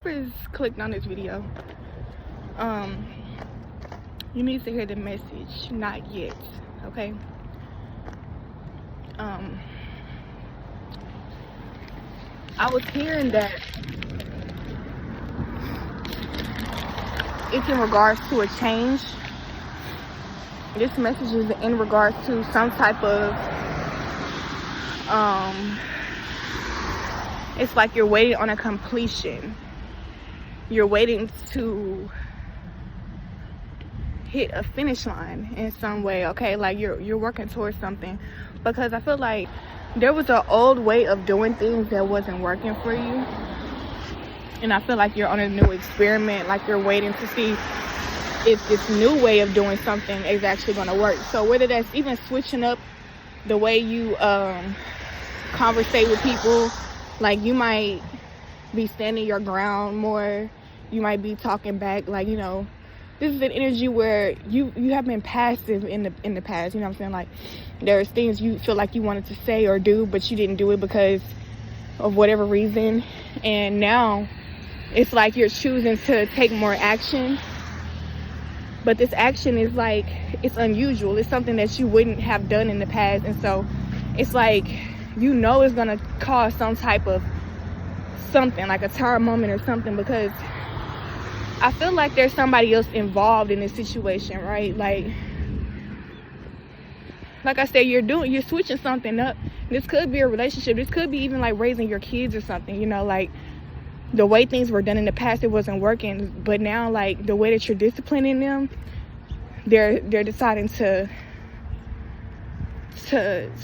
Whoever's clicked on this video, you need to hear the message. Not yet, okay? I was hearing that it's in regards to a change. This message is in regards to some type of it's like you're waiting on a completion. You're waiting to hit a finish line in some way, okay? Like you're working towards something, because I feel like there was an old way of doing things that wasn't working for you, and I feel like you're on a new experiment. Like you're waiting to see if this new way of doing something is actually going to work. So whether that's even switching up the way you conversate with people, like you might be standing your ground more, you might be talking back, like, you know, this is an energy where you have been passive in the past, you know what I'm saying? Like there's things you feel like you wanted to say or do, but you didn't do it because of whatever reason, and now it's like you're choosing to take more action. But this action is like, it's unusual. It's something that you wouldn't have done in the past. And so it's like, you know, it's going to cause some type of something, like a tower moment or something, because I feel like there's somebody else involved in this situation, right? Like I said, you're switching something up. This could be a relationship. This could be even like raising your kids or something, you know, like the way things were done in the past, it wasn't working. But now, like the way that you're disciplining them, they're deciding to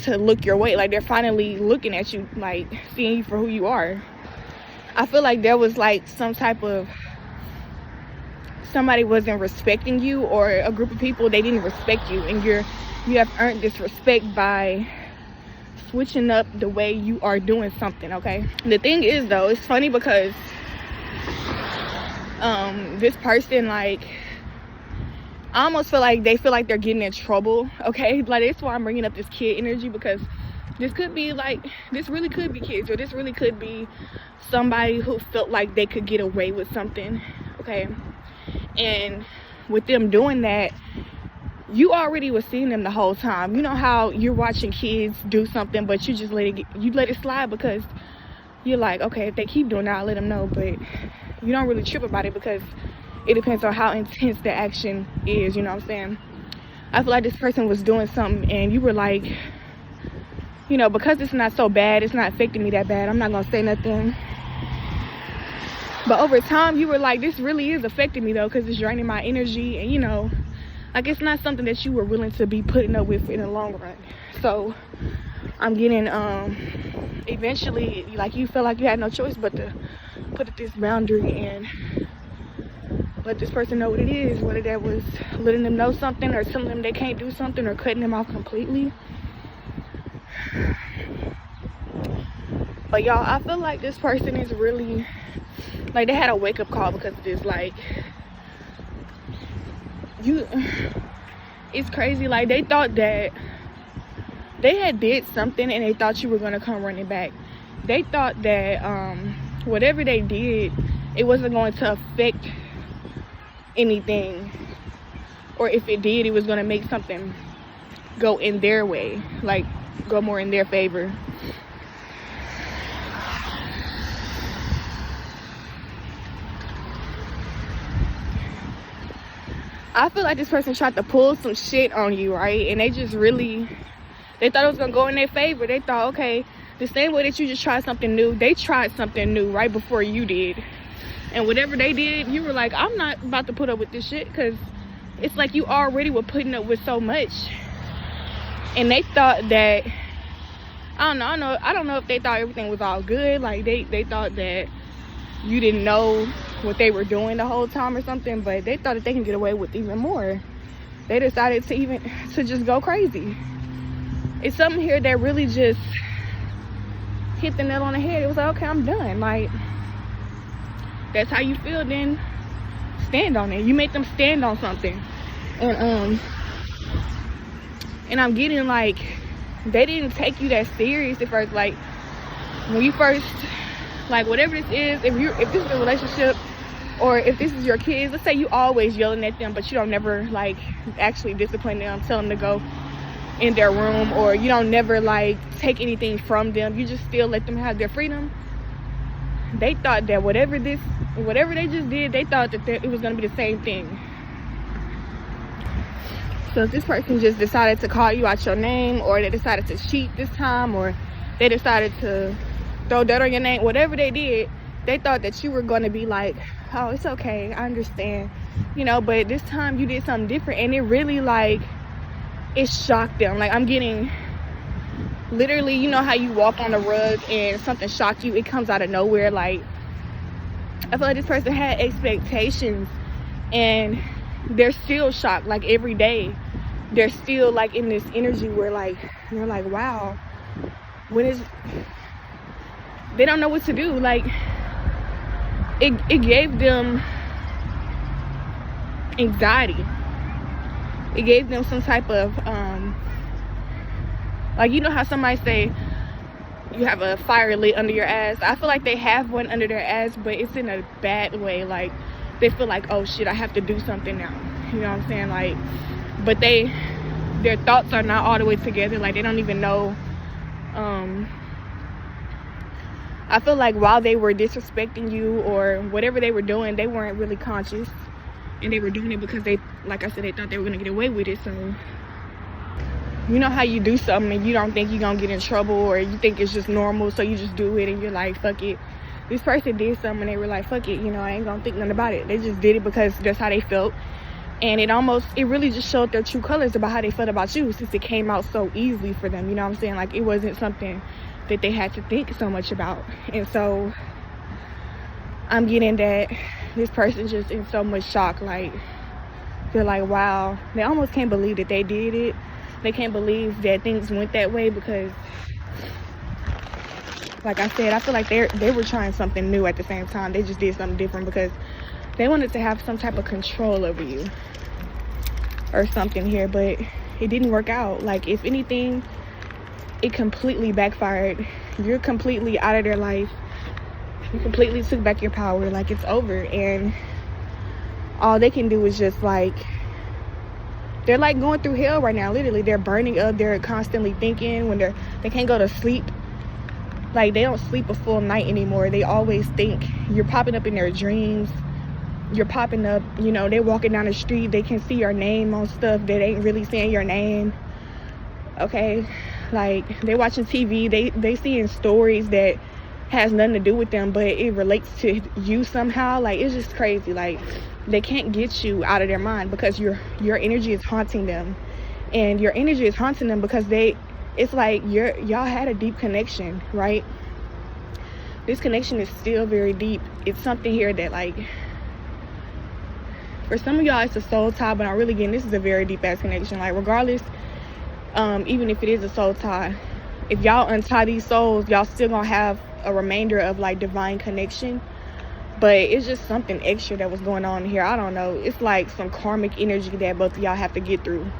look your way. Like they're finally looking at you, like seeing you for who you are. I feel like there was like some type of, somebody wasn't respecting you, or a group of people, they didn't respect you, and you have earned this respect by switching up the way you are doing something, okay? The thing is though, it's funny because this person, like, I almost feel like they feel like they're getting in trouble, okay? Like that's why I'm bringing up this kid energy, because this could be like, this really could be kids, or this really could be somebody who felt like they could get away with something, okay? And with them doing that, you already was seeing them the whole time. You know how you're watching kids do something, but you just let it slide because you're like, okay, if they keep doing that, I'll let them know. But you don't really trip about it because it depends on how intense the action is, you know what I'm saying? I feel like this person was doing something and you were like, you know, because it's not so bad, it's not affecting me that bad, I'm not gonna say nothing. But over time, you were like, this really is affecting me though, because it's draining my energy, and you know, like it's not something that you were willing to be putting up with in the long run. So I'm getting, eventually, like you felt like you had no choice but to put this boundary and let this person know what it is, whether that was letting them know something or telling them they can't do something or cutting them off completely. But y'all, I feel like this person is really, like they had a wake-up call because of this. Like, it's crazy. Like they thought that they had did something and they thought you were going to come running back. They thought that whatever they did, it wasn't going to affect anything, or if it did, it was going to make something go in their way, like go more in their favor. I feel like this person tried to pull some shit on you, right? And they just really, they thought it was gonna go in their favor. They thought, okay, the same way that you just tried something new, they tried something new right before you did. And whatever they did, you were like, I'm not about to put up with this shit, because it's like you already were putting up with so much. And they thought that, I don't know if they thought everything was all good. Like they thought that you didn't know what they were doing the whole time or something, but they thought that they can get away with even more. They decided to just go crazy. It's something here that really just hit the nail on the head. It was like, okay, I'm done. Like, that's how you feel, then stand on it. You make them stand on something. And I'm getting like, they didn't take you that serious at first. Like when you first Like, whatever this is, if this is a relationship, or if this is your kids, let's say you always yelling at them, but you don't never like actually discipline them, tell them to go in their room, or you don't never like take anything from them, you just still let them have their freedom. They thought that whatever they just did, they thought that it was going to be the same thing. So if this person just decided to call you out your name, or they decided to cheat this time, or they decided to throw dirt on your name, whatever they did, they thought that you were going to be like, oh, it's okay, I understand, you know. But this time you did something different, and it really like, it shocked them. Like, I'm getting literally, you know how you walk on a rug and something shocked you, it comes out of nowhere. Like, I feel like this person had expectations and they're still shocked. Like, every day they're still like in this energy where like they're like, wow, they don't know what to do. Like, it gave them anxiety. It gave them some type of like, you know how somebody say you have a fire lit under your ass? I feel like they have one under their ass, but it's in a bad way. Like, they feel like, oh shit, I have to do something now, you know what I'm saying? Like, but their thoughts are not all the way together. Like, they don't even know. I feel like while they were disrespecting you or whatever they were doing, they weren't really conscious, and they were doing it because they, like I said, they thought they were gonna get away with it. So, you know how you do something and you don't think you're gonna get in trouble, or you think it's just normal, so you just do it and you're like, fuck it. This person did something and they were like, fuck it, you know, I ain't gonna think nothing about it. They just did it because that's how they felt. And it really just showed their true colors about how they felt about you, since it came out so easily for them, you know what I'm saying? Like, it wasn't something that they had to think so much about. And so I'm getting that this person just in so much shock. Like, they're like, wow, they almost can't believe that they did it. They can't believe that things went that way, because like I said, I feel like they were trying something new at the same time. They just did something different because they wanted to have some type of control over you or something here, but it didn't work out. Like, if anything, it completely backfired. You're completely out of their life. You completely took back your power. Like, it's over, and all they can do is just like, they're like going through hell right now. Literally, they're burning up. They're constantly thinking. When they can't go to sleep. Like, they don't sleep a full night anymore. They always think. You're popping up in their dreams. You're popping up, you know, they're walking down the street, they can see your name on stuff that ain't really saying your name. Okay, like, they're watching TV, they seeing stories that has nothing to do with them, but it relates to you somehow. Like, it's just crazy. Like, they can't get you out of their mind because your energy is haunting them. And your energy is haunting them because it's like y'all had a deep connection, right? This connection is still very deep. It's something here that, like, for some of y'all it's a soul tie, but I'm really getting this is a very deep ass connection. Like, regardless, even if it is a soul tie, if y'all untie these souls, y'all still gonna have a remainder of like divine connection. But it's just something extra that was going on here. I don't know, it's like some karmic energy that both of y'all have to get through.